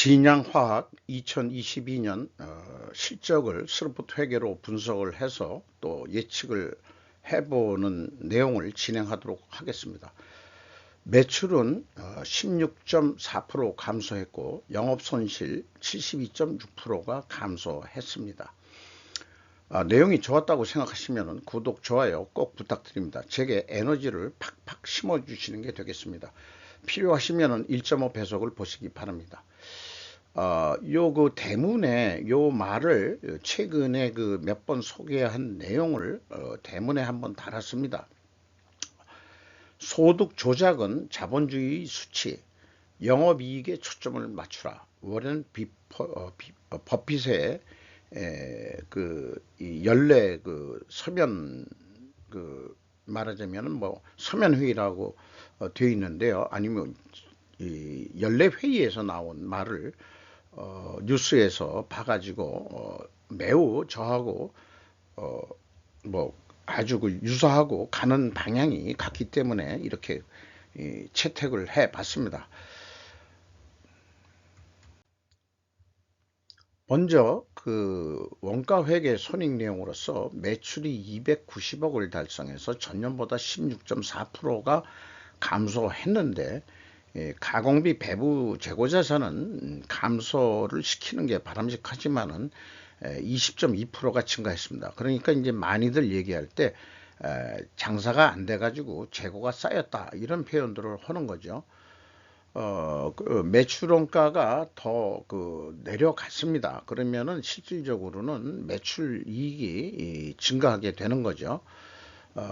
진양화학 2022년 실적을 스루프트 회계로 분석을 해서 또 예측을 해보는 내용을 진행하도록 하겠습니다. 매출은 16.4% 감소했고 영업손실 72.6%가 감소했습니다. 내용이 좋았다고 생각하시면 구독, 좋아요 꼭 부탁드립니다. 제게 에너지를 팍팍 심어주시는 게 되겠습니다. 필요하시면 1.5 배속을 보시기 바랍니다. 요 대문에 요 말을 최근에 몇 번 소개한 내용을 대문에 한번 달았습니다. 소득 조작은 자본주의 수치, 영업이익에 초점을 맞추라. 워렌 버핏의 이 연례 서면 말하자면 서면 회의라고 되어 있는데요. 아니면 이 연례 회의에서 나온 말을 뉴스에서 봐가지고 매우 저하고 아주 유사하고 가는 방향이 같기 때문에 이렇게 채택을 해 봤습니다. 먼저 원가 회계 손익 내용으로서 매출이 290억을 달성해서 전년보다 16.4%가 감소했는데 가공비 배부 재고자산은 감소를 시키는 게 바람직하지만은 20.2%가 증가했습니다. 그러니까 이제 많이들 얘기할 때 장사가 안 돼가지고 재고가 쌓였다 이런 표현들을 하는 거죠. 매출 원가가 더 내려갔습니다. 그러면은 실질적으로는 매출 이익이 증가하게 되는 거죠.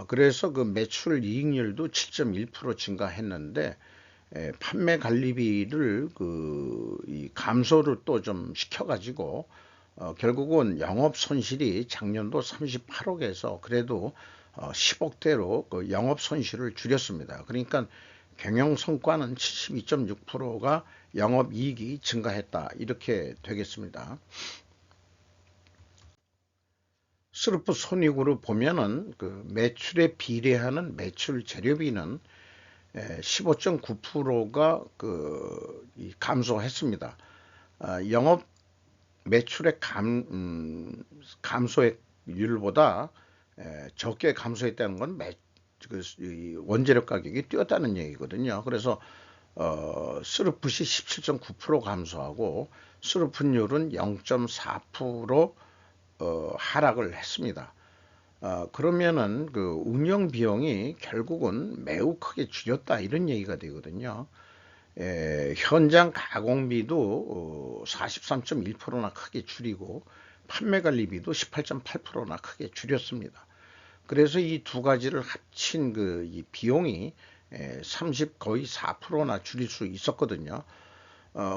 그래서 매출 이익률도 7.1% 증가했는데 판매 관리비를 이 감소를 또 좀 시켜가지고 결국은 영업 손실이 작년도 38억에서 그래도 10억대로 영업 손실을 줄였습니다. 그러니까 경영 성과는 72.6%가 영업 이익이 증가했다 이렇게 되겠습니다. 스루프 손익으로 보면은 매출에 비례하는 매출 재료비는 15.9%가 감소했습니다. 영업 매출의 감소율보다 적게 감소했다는 건 원재료 가격이 뛰었다는 얘기거든요. 그래서 스루풋이 17.9% 감소하고 스루풋율은 0.4% 하락을 했습니다. 그러면은 운영 비용이 결국은 매우 크게 줄였다 이런 얘기가 되거든요. 현장 가공비도 43.1%나 크게 줄이고 판매 관리비도 18.8%나 크게 줄였습니다. 그래서 이 두 가지를 합친 이 비용이 거의 4%나 줄일 수 있었거든요.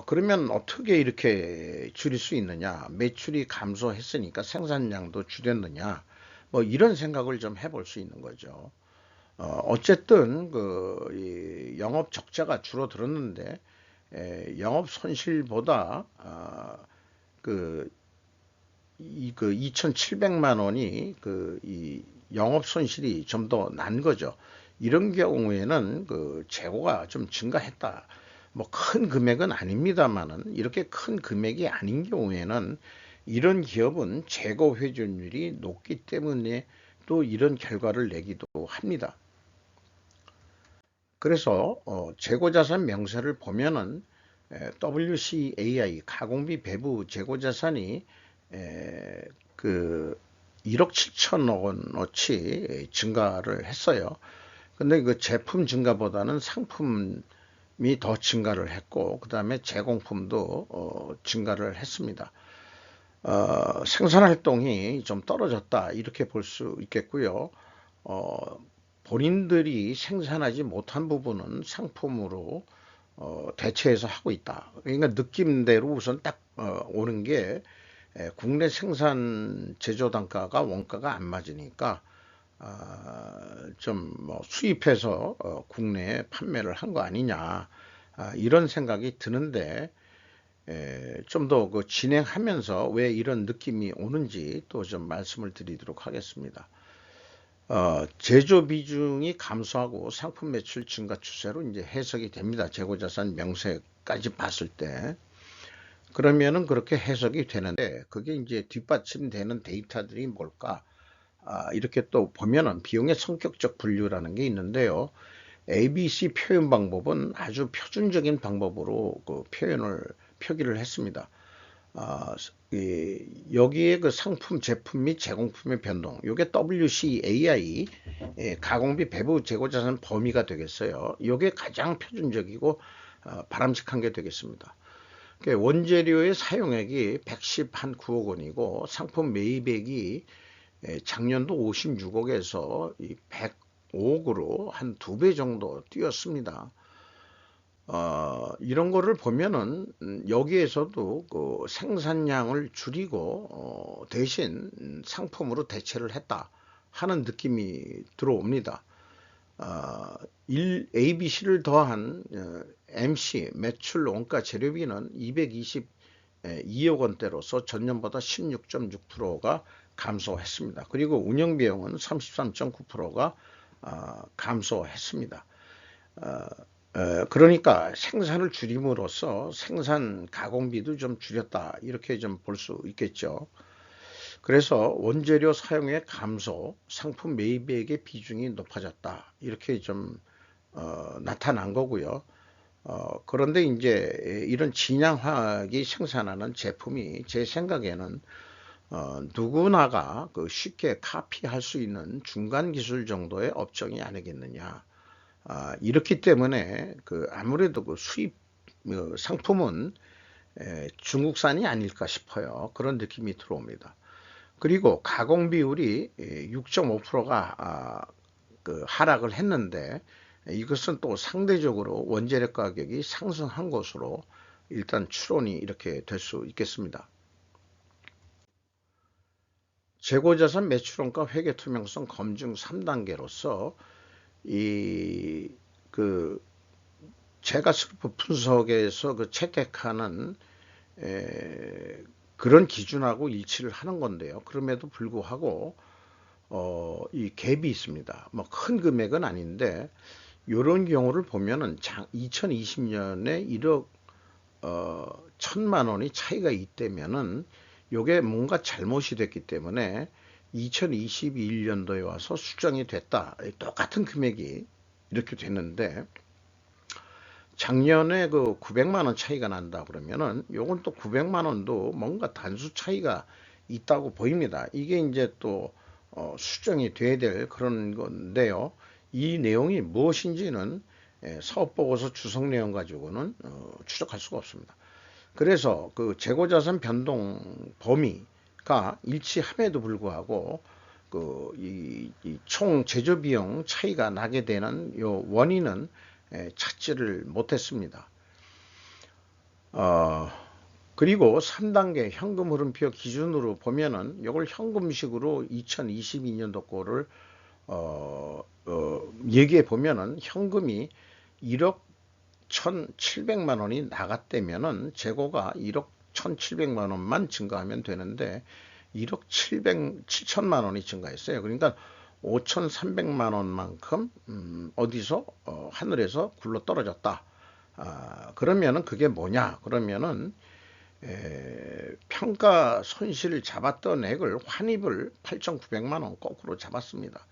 그러면 어떻게 이렇게 줄일 수 있느냐? 매출이 감소했으니까 생산량도 줄였느냐? 이런 생각을 좀 해볼 수 있는 거죠. 어쨌든 이 영업 적자가 줄어들었는데 영업 손실보다 이 2,700만 원이 이 영업 손실이 좀 더 난 거죠. 이런 경우에는 재고가 좀 증가했다. 큰 금액은 아닙니다만은 이렇게 큰 금액이 아닌 경우에는 이런 기업은 재고 회전율이 높기 때문에 또 이런 결과를 내기도 합니다. 그래서 재고자산 명세를 보면은 WCAI 가공비 배부 재고자산이 1억 7천억 원어치 증가를 했어요. 근데 제품 증가보다는 상품이 더 증가를 했고 그 다음에 제공품도 증가를 했습니다. 생산 활동이 좀 떨어졌다 이렇게 볼 수 있겠고요. 본인들이 생산하지 못한 부분은 상품으로 대체해서 하고 있다. 그러니까 느낌대로 우선 딱 오는 게 국내 생산 제조 단가가 원가가 안 맞으니까 좀 수입해서 국내에 판매를 한 거 아니냐 이런 생각이 드는데 좀 더 진행하면서 왜 이런 느낌이 오는지 또 좀 말씀을 드리도록 하겠습니다. 제조 비중이 감소하고 상품 매출 증가 추세로 이제 해석이 됩니다. 재고자산 명세까지 봤을 때. 그러면은 그렇게 해석이 되는데 그게 이제 뒷받침되는 데이터들이 뭘까? 이렇게 또 보면은 비용의 성격적 분류라는 게 있는데요. ABC 표현 방법은 아주 표준적인 방법으로 그 표기를 했습니다. 아, 여기에 그 상품, 제품 및 제공품의 변동, 요게 WCAI, 가공비 배부 재고자산 범위가 되겠어요. 요게 가장 표준적이고 바람직한 게 되겠습니다. 원재료의 사용액이 110한 9억 원이고 상품 매입액이 작년도 56억에서 105억으로 한 2배 정도 뛰었습니다. 이런 거를 보면은 여기에서도 그 생산량을 줄이고 대신 상품으로 대체를 했다 하는 느낌이 들어옵니다. ABC를 더한 MC 매출 원가 재료비는 222억 원대로서 전년보다 16.6%가 감소했습니다. 그리고 운영비용은 33.9%가 감소했습니다. 그러니까 생산을 줄임으로써 생산 가공비도 좀 줄였다 이렇게 좀 볼 수 있겠죠. 그래서 원재료 사용의 감소, 상품 매입액의 비중이 높아졌다 이렇게 좀 나타난 거고요. 그런데 이제 이런 진양화학이 생산하는 제품이 제 생각에는 누구나가 그 쉽게 카피할 수 있는 중간 기술 정도의 업종이 아니겠느냐. 이렇기 때문에 그 아무래도 그 수입 상품은 중국산이 아닐까 싶어요. 그런 느낌이 들어옵니다. 그리고 가공 비율이 6.5%가 그 하락을 했는데 이것은 또 상대적으로 원재료 가격이 상승한 것으로 일단 추론이 이렇게 될 수 있겠습니다. 재고자산 매출원가 회계 투명성 검증 3단계로서 그 제가 슬프 분석에서 그 채택하는 그런 기준하고 일치를 하는 건데요. 그럼에도 불구하고 이 갭이 있습니다. 뭐 큰 금액은 아닌데 이런 경우를 보면은 2020년에 1억 1천만 원이 차이가 있다면은 요게 뭔가 잘못이 됐기 때문에 2021년도에 와서 수정이 됐다. 똑같은 금액이 이렇게 됐는데 작년에 그 900만 원 차이가 난다 그러면은 요건 또 900만 원도 뭔가 단수 차이가 있다고 보입니다. 이게 이제 또 수정이 돼야 될 그런 건데요. 이 내용이 무엇인지는 사업보고서 주석 내용 가지고는 추적할 수가 없습니다. 그래서 그 재고자산 변동 범위가 일치함에도 불구하고 총 제조 비용 차이가 나게 되는 요 원인은 찾지를 못했습니다. 그리고 3단계 현금 흐름표 기준으로 보면은 이걸 현금식으로 2022년도 거를 얘기해 보면은 현금이 1억 1,700만 원이 나갔다면은 재고가 1억 1,700만 원만 증가하면 되는데 1억 7천만 원이 증가했어요. 그러니까 5,300만 원만큼 어디서 하늘에서 굴러 떨어졌다. 그러면은 그게 뭐냐? 그러면은 평가 손실을 잡았던 액을 환입을 8,900만 원 거꾸로 잡았습니다.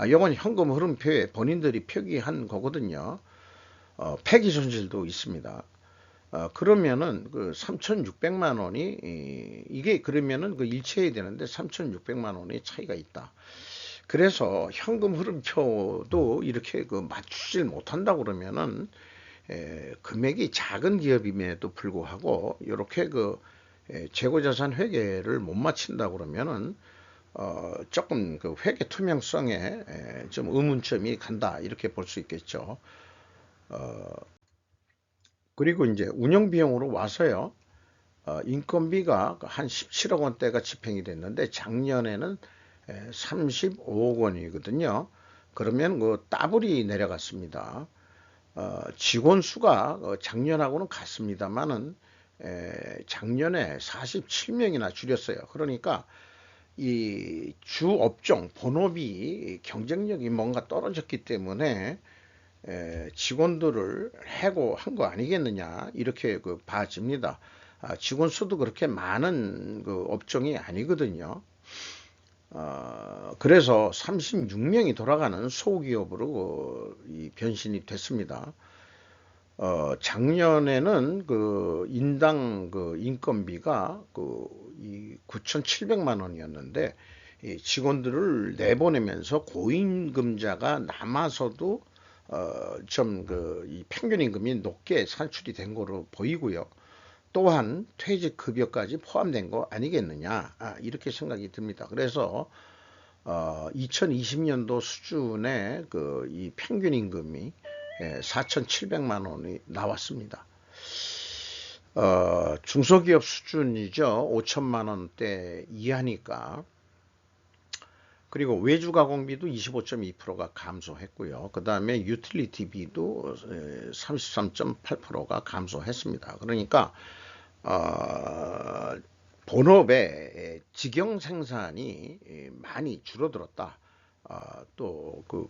이건 현금 흐름표에 본인들이 표기한 거거든요. 폐기 손실도 있습니다. 그러면은 그 3,600만 원이 이게 그러면은 그 일치해야 되는데 3,600만 원의 차이가 있다. 그래서 현금 흐름표도 이렇게 그 맞추질 못한다 그러면은 금액이 작은 기업임에도 불구하고 이렇게 그 재고자산 회계를 못 마친다 그러면은 조금 그 회계 투명성에 좀 의문점이 간다 이렇게 볼 수 있겠죠. 그리고 이제 운영 비용으로 와서요. 인건비가 한 17억 원대가 집행이 됐는데 작년에는 35억 원이거든요. 그러면 그 따블이 내려갔습니다. 직원 수가 작년하고는 같습니다만은 작년에 47명이나 줄였어요. 그러니까 이 주 업종 본업이 경쟁력이 뭔가 떨어졌기 때문에 직원들을 해고한 거 아니겠느냐 이렇게 그 봐집니다. 직원 수도 그렇게 많은 그 업종이 아니거든요. 그래서 36명이 돌아가는 소기업으로 이 변신이 됐습니다. 작년에는 그 인당 그 인건비가 이 9,700만 원이었는데, 이 직원들을 내보내면서 고임금자가 남아서도 좀 이 평균 임금이 높게 산출이 된 거로 보이고요. 또한 퇴직급여까지 포함된 거 아니겠느냐, 이렇게 생각이 듭니다. 그래서 2020년도 수준의 그 이 평균 임금이 4,700만 원이 나왔습니다. 중소기업 수준이죠. 5천만 원대 이하니까. 그리고 외주 가공비도 25.2%가 감소했고요. 그 다음에 유틸리티비도 33.8%가 감소했습니다. 그러니까 본업의 직영 생산이 많이 줄어들었다. 또 그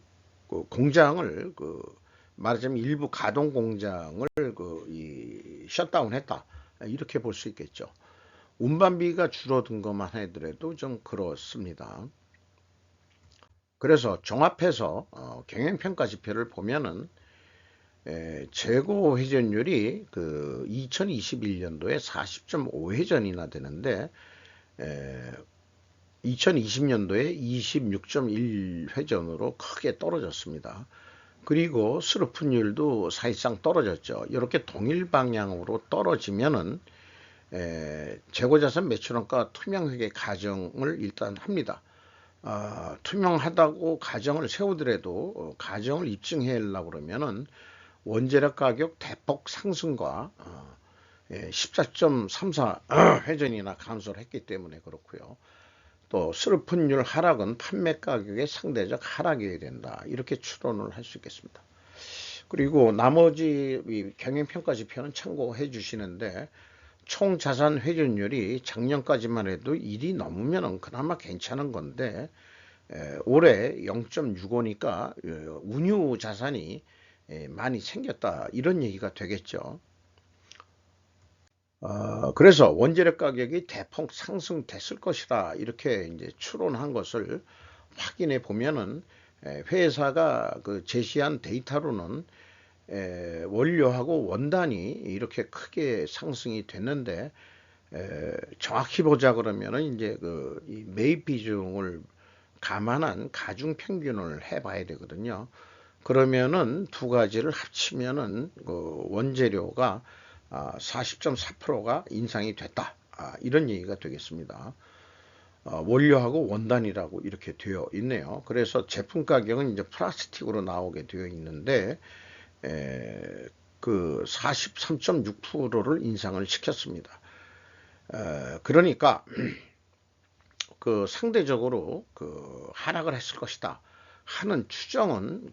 공장을 말하자면 일부 가동 공장을 이 셧다운했다. 이렇게 볼 수 있겠죠. 운반비가 줄어든 것만 하더라도 좀 그렇습니다. 그래서 종합해서 경영평가 지표를 보면은 재고 회전율이 2021년도에 40.5회전이나 되는데 2020년도에 26.1회전으로 크게 떨어졌습니다. 그리고 수르푼율도 사실상 떨어졌죠. 이렇게 동일 방향으로 떨어지면은 재고자산 매출원가 투명회계 가정을 일단 합니다. 투명하다고 가정을 세우더라도 가정을 입증해야 하려고 그러면은 원재료 가격 대폭 상승과 14.34 회전이나 감소를 했기 때문에 그렇고요. 또 수르푼율 하락은 판매 가격의 상대적 하락이어야 된다. 이렇게 추론을 할 수 있겠습니다. 그리고 나머지 경영평가 지표는 참고해 주시는데, 총 자산 회전율이 작년까지만 해도 1이 넘으면 그나마 괜찮은 건데 올해 0.65니까 운유 자산이 많이 생겼다, 이런 얘기가 되겠죠. 그래서 원재료 가격이 대폭 상승됐을 것이다, 이렇게 이제 추론한 것을 확인해 보면은 회사가 제시한 데이터로는 원료하고 원단이 이렇게 크게 상승이 됐는데, 정확히 보자 그러면은 이제 이 매입 비중을 감안한 가중 평균을 해봐야 되거든요. 그러면은 두 가지를 합치면은 원재료가 40.4%가 인상이 됐다, 이런 얘기가 되겠습니다. 원료하고 원단이라고 이렇게 되어 있네요. 그래서 제품 가격은 이제 플라스틱으로 나오게 되어 있는데 그 43.6%를 인상을 시켰습니다. 그러니까 상대적으로 하락을 했을 것이다 하는 추정은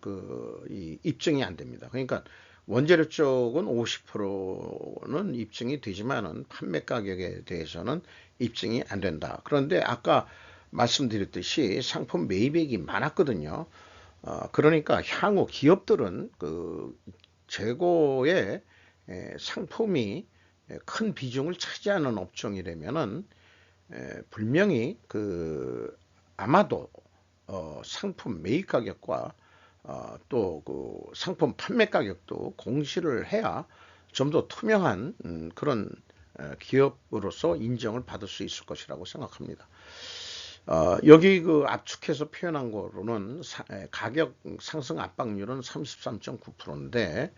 입증이 안 됩니다. 그러니까 원재료 쪽은 50%는 입증이 되지만은 판매 가격에 대해서는 입증이 안 된다. 그런데 아까 말씀드렸듯이 상품 매입액이 많았거든요. 그러니까 향후 기업들은 재고의 상품이 큰 비중을 차지하는 업종이라면은 분명히 아마도 상품 매입 가격과 또 상품 판매 가격도 공시를 해야 좀 더 투명한 그런 기업으로서 인정을 받을 수 있을 것이라고 생각합니다. 여기 압축해서 표현한 거로는 가격 상승 압박률은 33.9%인데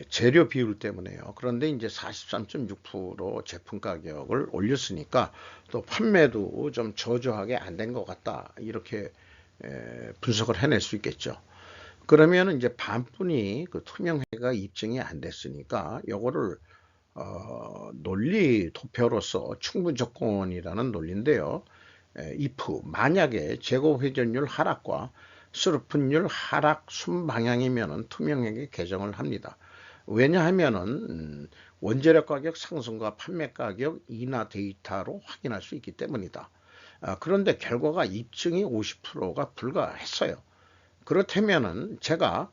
재료 비율 때문에요. 그런데 이제 43.6% 제품 가격을 올렸으니까 또 판매도 좀 저조하게 안 된 것 같다, 이렇게 분석을 해낼 수 있겠죠. 그러면 이제 반뿐이 투명회가 입증이 안 됐으니까 요거를 논리 도표로서 충분 조건이라는 논리인데요. if 만약에 재고 회전율 하락과 수르푼율 하락 순방향이면은 투명하게 개정을 합니다. 왜냐하면은 원재료 가격 상승과 판매 가격 인하 데이터로 확인할 수 있기 때문이다. 그런데 결과가 입증이 50%가 불가했어요. 그렇다면은 제가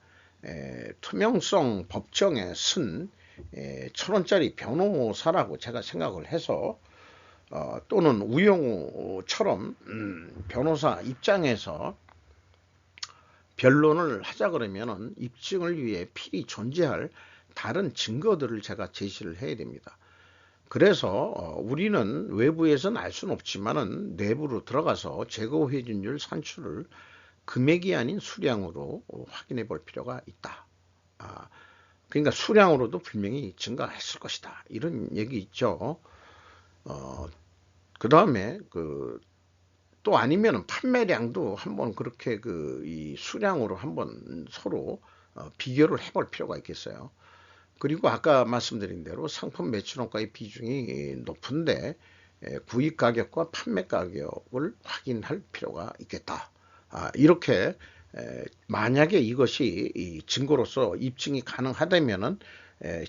투명성 법정에 쓴 1,000원짜리 변호사라고 제가 생각을 해서 또는 우영우처럼 변호사 입장에서 변론을 하자 그러면은 입증을 위해 필히 존재할 다른 증거들을 제가 제시를 해야 됩니다. 그래서 우리는 외부에서는 알 수는 없지만은 내부로 들어가서 재고 회전율 산출을 금액이 아닌 수량으로 확인해 볼 필요가 있다. 그러니까 수량으로도 분명히 증가했을 것이다. 이런 얘기 있죠. 그 다음에 또 아니면은 판매량도 한번 그렇게 이 수량으로 한번 서로 비교를 해볼 필요가 있겠어요. 그리고 아까 말씀드린 대로 상품 매출원가의 비중이 높은데 구입 가격과 판매 가격을 확인할 필요가 있겠다. 이렇게 만약에 이것이 이 증거로서 입증이 가능하다면은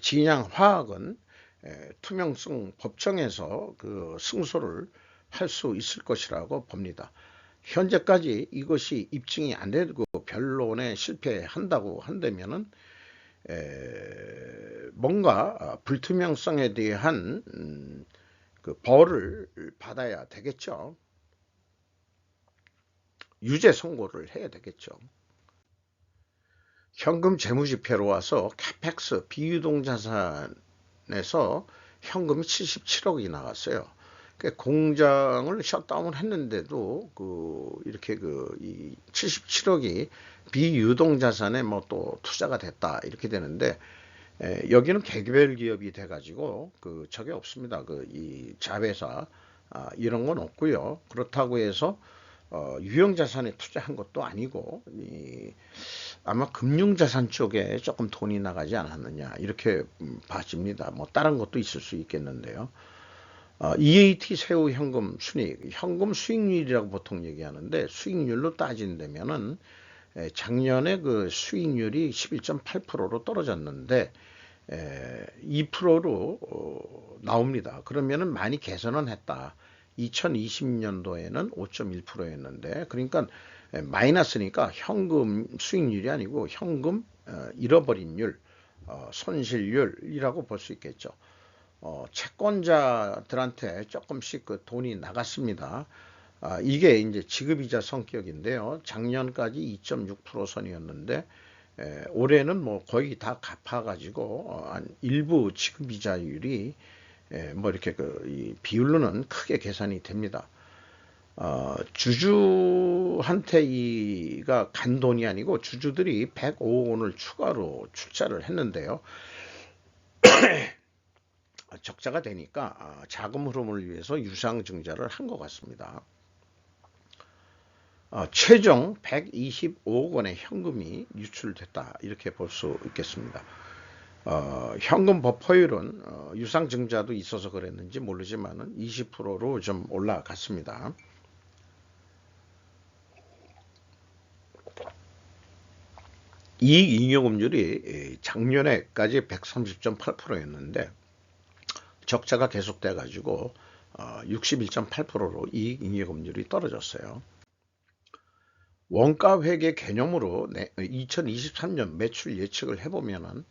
진양화학은 투명성 법정에서 승소를 할 수 있을 것이라고 봅니다. 현재까지 이것이 입증이 안 되고 변론에 실패한다고 한다면은 뭔가 불투명성에 대한 벌을 받아야 되겠죠. 유죄 선고를 해야 되겠죠. 현금 재무지표로 와서 캐펙스 비유동자산에서 현금이 77억이 나갔어요. 공장을 셧다운을 했는데도 이렇게 이 77억이 비유동자산에 뭐 또 투자가 됐다 이렇게 되는데 여기는 개별 기업이 돼가지고 저게 없습니다. 이 자회사 이런 건 없고요. 그렇다고 해서 유형자산에 투자한 것도 아니고 아마 금융자산 쪽에 조금 돈이 나가지 않았느냐 이렇게 봐집니다. 뭐 다른 것도 있을 수 있겠는데요. EAT 세후 현금 순이익, 현금 수익률이라고 보통 얘기하는데 수익률로 따진다면은 작년에 수익률이 11.8%로 떨어졌는데 2%로 나옵니다. 그러면은 많이 개선은 했다. 2020년도에는 5.1%였는데 그러니까 마이너스니까 현금 수익률이 아니고 현금 잃어버린율, 손실률이라고 볼 수 있겠죠. 채권자들한테 조금씩 돈이 나갔습니다. 이게 이제 지급이자 성격인데요. 작년까지 2.6% 선이었는데 올해는 뭐 거의 다 갚아가지고 일부 지급이자율이 뭐 이렇게 이 비율로는 크게 계산이 됩니다. 주주한테 이가 간 돈이 아니고 주주들이 105억 원을 추가로 출자를 했는데요. 적자가 되니까 자금 흐름을 위해서 유상증자를 한 것 같습니다. 최종 125억 원의 현금이 유출됐다 이렇게 볼 수 있겠습니다. 현금 버퍼율은 유상증자도 있어서 그랬는지 모르지만 20%로 좀 올라갔습니다. 이익잉여금률이 작년에까지 130.8%였는데 적자가 계속돼 가지고 61.8%로 이익잉여금률이 떨어졌어요. 원가회계 개념으로 2023년 매출 예측을 해보면은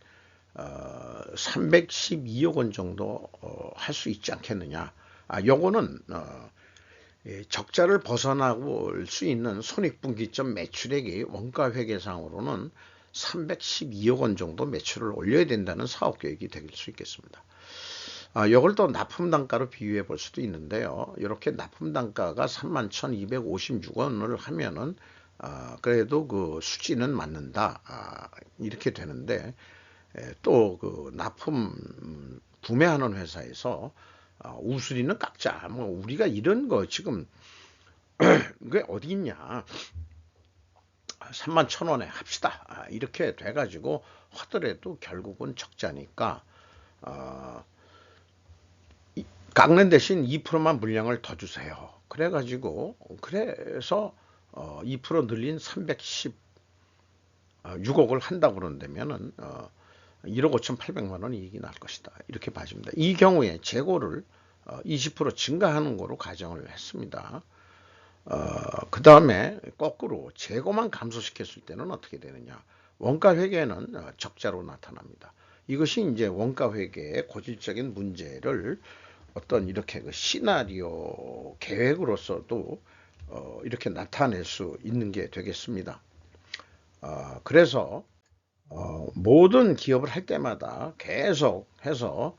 312억 원 정도 할 수 있지 않겠느냐. 요거는 적자를 벗어나올 수 있는 손익분기점 매출액이 원가회계상으로는 312억 원 정도 매출을 올려야 된다는 사업계획이 될 수 있겠습니다. 이걸 또 납품단가로 비유해 볼 수도 있는데요. 이렇게 납품단가가 31,256원을 하면은 그래도 수지는 맞는다 이렇게 되는데 또 납품 구매하는 회사에서 우수리는 깎자 뭐 우리가 이런 거 지금 그게 어디 있냐 31,000원에 합시다 이렇게 돼가지고 하더라도 결국은 적자니까 깎는 대신 2%만 물량을 더 주세요. 그래가지고 그래서 2% 늘린 316억을 한다고 그런다면은 1억 5,800만 원 이익이 날 것이다. 이렇게 봐집니다. 이 경우에 재고를 20% 증가하는 거로 가정을 했습니다. 그 다음에 거꾸로 재고만 감소시켰을 때는 어떻게 되느냐. 원가 회계는 적자로 나타납니다. 이것이 이제 원가 회계의 고질적인 문제를 어떤 이렇게 그 시나리오 계획으로서도 이렇게 나타낼 수 있는 게 되겠습니다. 그래서 모든 기업을 할 때마다 계속 해서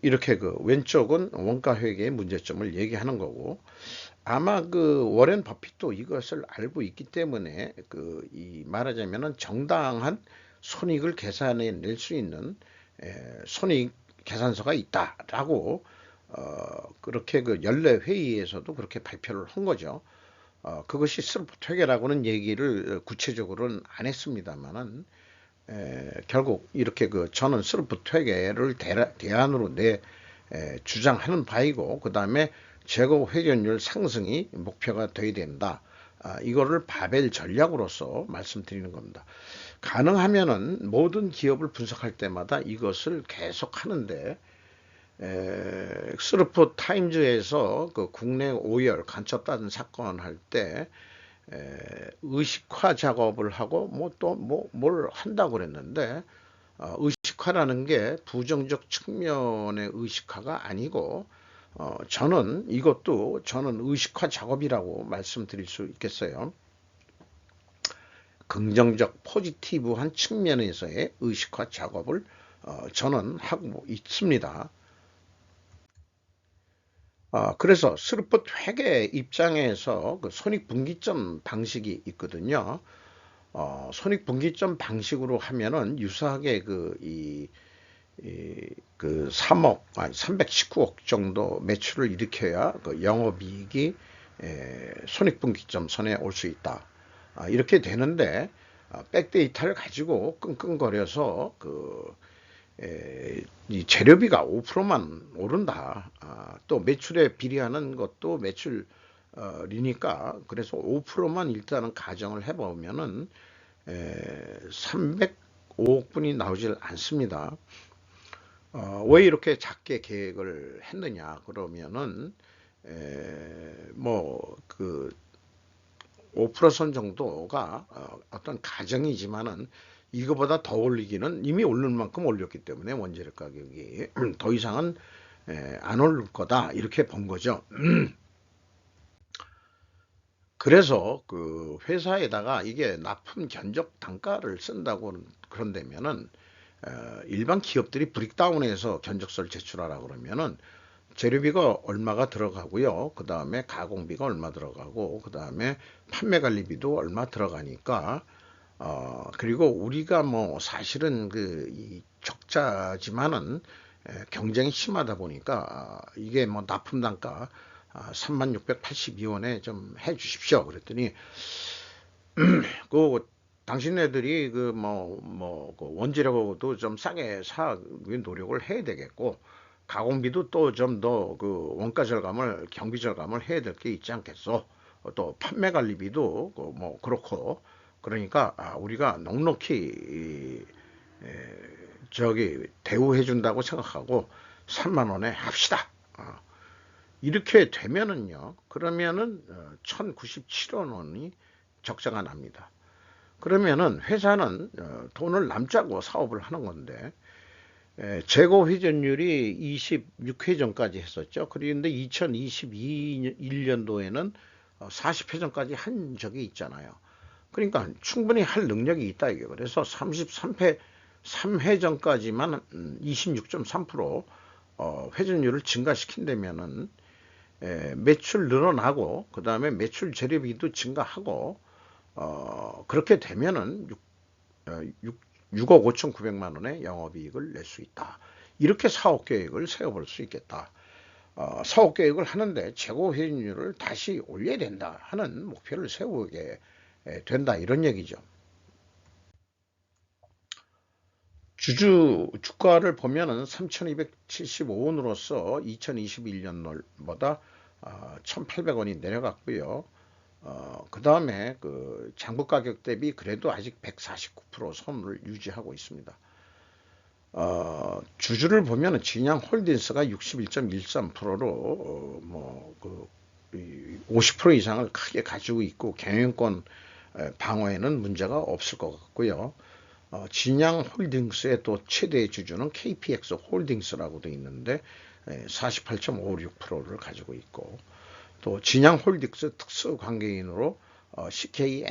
이렇게 그 왼쪽은 원가 회계의 문제점을 얘기하는 거고, 아마 그 워렌 버핏도 이것을 알고 있기 때문에 이 말하자면은 정당한 손익을 계산해 낼 수 있는 손익 계산서가 있다라고 그렇게 그 연례 회의에서도 그렇게 발표를 한 거죠. 그것이 스루프트회계라고는 얘기를 구체적으로는 안 했습니다만은 결국 이렇게 그 저는 스루프트회계를 대안으로 주장하는 바이고, 그 다음에 재고 회전율 상승이 목표가 돼야 된다. 이거를 바벨 전략으로서 말씀드리는 겁니다. 가능하면은 모든 기업을 분석할 때마다 이것을 계속 하는데, 스루프 타임즈에서 그 국내 오열 간첩단 사건 할 때 의식화 작업을 하고 뭘 한다고 그랬는데, 의식화라는 게 부정적 측면의 의식화가 아니고, 저는 의식화 작업이라고 말씀드릴 수 있겠어요. 긍정적 포지티브한 측면에서의 의식화 작업을 저는 하고 있습니다. 그래서 스루프 회계 입장에서 그 손익분기점 방식이 있거든요. 손익분기점 방식으로 하면은 유사하게 그 319억 정도 매출을 일으켜야 그 영업이익이 손익분기점 선에 올 수 있다. 이렇게 되는데, 백데이터를 가지고 끙끙거려서 이 재료비가 5%만 오른다. 또 매출에 비례하는 것도 매출이니까, 그래서 5%만 일단은 가정을 해보면은 305억 분이 나오질 않습니다. 왜 이렇게 작게 계획을 했느냐 그러면은 그 5%선 정도가 어떤 가정이지만은 이거보다 더 올리기는 이미 오를 만큼 올렸기 때문에 원재료 가격이 더 이상은 안 오를 거다, 이렇게 본 거죠. 그래서 그 회사에다가 이게 납품 견적 단가를 쓴다고 그런다면은 일반 기업들이 브릭다운해서 견적서를 제출하라 그러면은 재료비가 얼마가 들어가고요. 그 다음에 가공비가 얼마 들어가고, 그 다음에 판매 관리비도 얼마 들어가니까, 그리고 우리가 뭐 사실은 이 적자지만은 경쟁이 심하다 보니까 이게 뭐 납품 단가 3682원에 좀 해 주십시오. 그랬더니 그 당신네들이 그 원재료도 좀 싸게 사 노력을 해야 되겠고, 가공비도 또 좀 더 그 원가 절감을, 경비 절감을 해야 될 게 있지 않겠어. 또 판매 관리비도 그렇고, 그러니까 우리가 넉넉히 저기 대우해 준다고 생각하고 3만 원에 합시다. 이렇게 되면은요, 그러면은 1097원이 적자가 납니다. 그러면은 회사는 돈을 남자고 사업을 하는 건데, 재고 회전율이 26회전까지 했었죠. 그런데 2021년도에는 40회전까지 한 적이 있잖아요. 그러니까 충분히 할 능력이 있다 이게. 그래서 3회전까지만 26.3% 회전율을 증가시킨다면은 매출 늘어나고, 그 다음에 매출 재료비도 증가하고, 그렇게 되면은 6억 5,900만 원의 영업이익을 낼 수 있다. 이렇게 사업 계획을 세워볼 수 있겠다. 사업 계획을 하는데 재고 회전율을 다시 올려야 된다 하는 목표를 세우게 된다, 이런 얘기죠. 주가를 보면은 3,275원으로서 2021년보다 1,800원이 내려갔고요. 그 다음에 그 장부 가격 대비 그래도 아직 149% 선을 유지하고 있습니다. 주주를 보면은 진양 홀딩스가 61.13%로 50% 이상을 크게 가지고 있고, 경영권 방어에는 문제가 없을 것 같고요. 진양홀딩스의 또 최대 주주는 KPX 홀딩스라고 되어 있는데 48.56%를 가지고 있고, 또 진양홀딩스 특수관계인으로 CK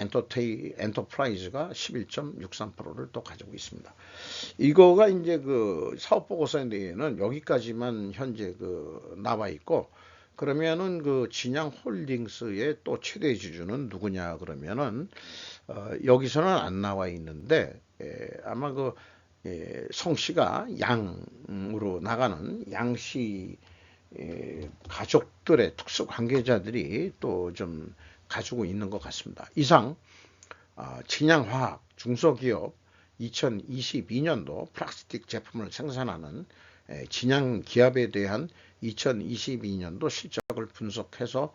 엔터프라이즈가 11.63%를 또 가지고 있습니다. 이거가 이제 그 사업보고서에는 여기까지만 현재 그 나와 있고, 그러면은 그 진양홀딩스의 또 최대 주주는 누구냐 그러면은 여기서는 안 나와 있는데 아마 그 성씨가 양으로 나가는 양씨 가족들의 특수 관계자들이 또 좀 가지고 있는 것 같습니다. 이상 진양화학 중소기업 2022년도 플라스틱 제품을 생산하는 진양기업에 대한 2022년도 실적을 분석해서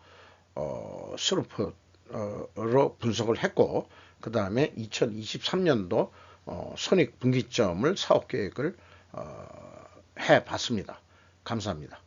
스루프로 분석을 했고, 그 다음에 2023년도 손익분기점을 사업계획을 해봤습니다. 감사합니다.